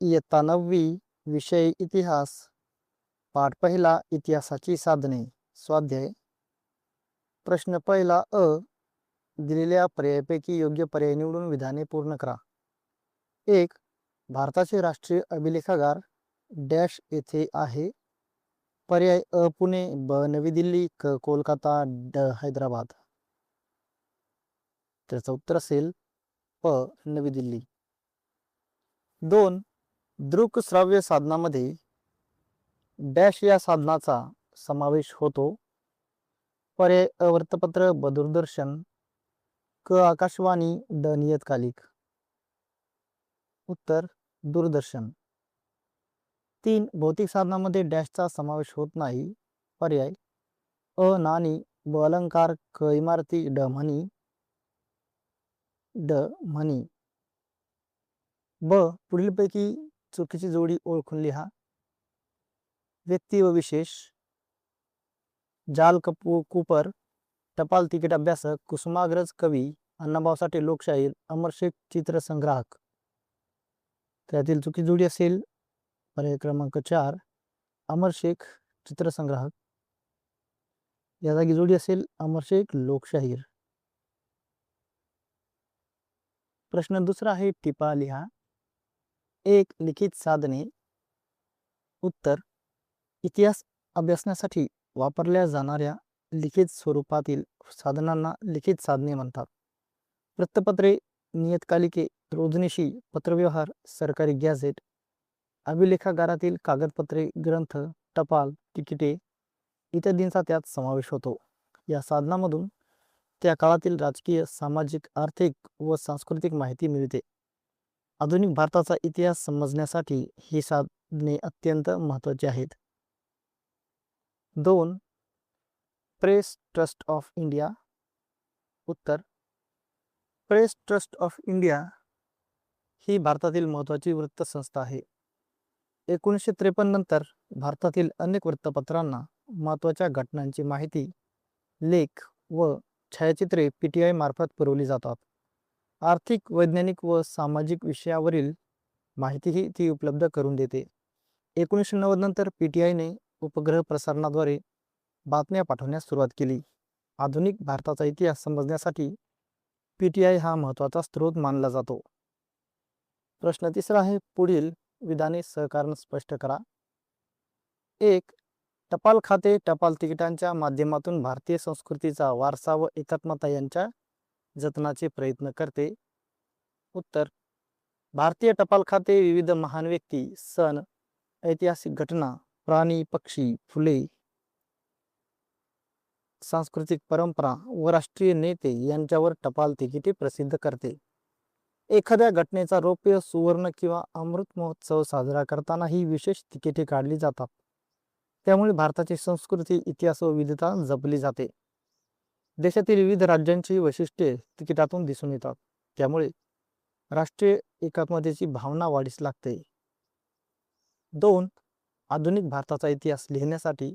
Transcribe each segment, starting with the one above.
इयत्ता 9वी विषय इतिहास पाठ पहिला इतिहासाची साधने स्वाध्याय प्रश्न पहिला दिलेल्या पर्यायापैकी योग्य पर्याय निवडून विधाने पूर्ण करा. 1. भारताचे राष्ट्रीय अभिलेखागार डॅश येथे आहे. पर्याय पुणे, ब नवी दिल्ली, क कोलकाता, ड हैदराबाद. त्याचं उत्तर असेल प नवी दिल्ली. 2. दृकश्राव्य साधनामध्ये डॅश या साधनाचा समावेश होतो. पर्याय वृत्तपत्र, ब दूरदर्शन, क आकाशवाणी, ड नियतकालिक. उत्तर दूरदर्शन. 3. भौतिक साधनामध्ये डॅशचा समावेश होत नाही. पर्याय नाणी, ब अलंकार, क इमारती, ड म्हणी. ब पुढीलपैकी चुकीची जोडी ओळखून लिहा. व्यक्ती व विशेष जाल कूपर, टपाल तिकीट अभ्यासक, कुसुमाग्रज कवी, अण्णाभाऊ साठे लोकशाहीर, अमर शेख चित्रसंग्राहक. त्यातील चुकी जोडी असेल पर्याय क्रमांक 4 अमर शेख चित्रसंग्राहक. या जागी जोडी असेल अमर शेख लोकशाहीर. प्रश्न दुसरा आहे टिपा लिहा. 1. लिखित साधने. उत्तर इतिहास अभ्यासण्यासाठी वापरल्या जाणाऱ्या लिखित स्वरूपातील साधनांना लिखित साधने म्हणतात. वृत्तपत्रे, नियतकालिके, रोजनिशी, पत्रव्यवहार, सरकारी गॅझेट, अभिलेखागारातील कागदपत्रे, ग्रंथ, टपाल तिकिटे इत्यादींचा त्यात समावेश होतो. या साधनामधून त्या काळातील राजकीय, सामाजिक, आर्थिक व सांस्कृतिक माहिती मिळते. आधुनिक भारताचा इतिहास समजण्यासाठी ही साधने अत्यंत महत्त्वाची आहेत. 2. Press trust of India. उत्तर प्रेस ट्रस्ट ऑफ इंडिया ही भारतातील महत्त्वाची वृत्तसंस्था आहे. 1953 नंतर भारतातील अनेक वृत्तपत्रांना महत्त्वाच्या घटनांची माहिती, लेख व छायाचित्रे PTI मार्फत पुरवली जातात. आर्थिक, वैज्ञानिक व सामाजिक विषयावरील माहितीही ती उपलब्ध करून देते. 1990 नंतर PTIने उपग्रह प्रसारणाद्वारे बातम्या पाठवण्यास सुरुवात केली. आधुनिक भारताचा इतिहास समजण्यासाठी PTI हा महत्त्वाचा स्रोत मानला जातो. प्रश्न तिसरा आहे पुढील विधाने सहकारण स्पष्ट करा. 1. टपाल खाते टपाल तिकिटांच्या माध्यमातून भारतीय संस्कृतीचा वारसा व एकात्मता यांच्या जतनाचे प्रयत्न करते. उत्तर भारतीय टपाल खाते विविध महान व्यक्ती, सण, ऐतिहासिक घटना, प्राणी, पक्षी, फुले, सांस्कृतिक परंपरा व राष्ट्रीय नेते यांच्यावर टपाल तिकिटे प्रसिद्ध करते. एखाद्या घटनेचा रौप्य, सुवर्ण किंवा अमृत महोत्सव साजरा करताना ही विशेष तिकिटे काढली जातात. त्यामुळे भारताची संस्कृती, इतिहास व विविधता जपली जाते. देशातील विविध राज्यांची वैशिष्ट्ये तिकिटातून दिसून येतात. त्यामुळे राष्ट्रीय एकात्मतेची भावना वाढीस लागते. 2. आधुनिक भारताचा इतिहास लिहिण्यासाठी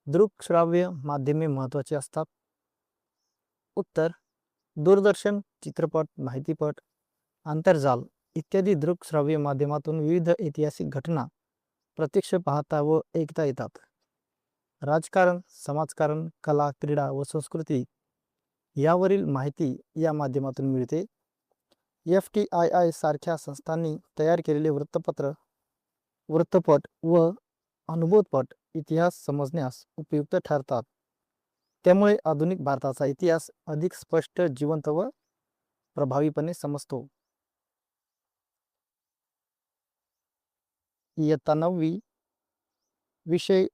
दृकश्राव्य माध्यमे महत्त्वाची असतात. उत्तर दूरदर्शन, चित्रपट, माहितीपट, आंतरजाल इत्यादी दृकश्राव्य माध्यमातून विविध ऐतिहासिक घटना प्रत्यक्ष पाहता व ऐकता येतात. राजकारण, समाजकारण, कला, क्रीडा व संस्कृती यावरील माहिती या माध्यमातून मिळते. FTII सारख्या संस्थांनी तयार केलेले वृत्तपट व अनुभवपट इतिहास समजण्यास उपयुक्त ठरतात. त्यामुळे आधुनिक भारताचा इतिहास अधिक स्पष्ट, जिवंत व प्रभावीपणे समजतो. इयत्ता 9वी विषय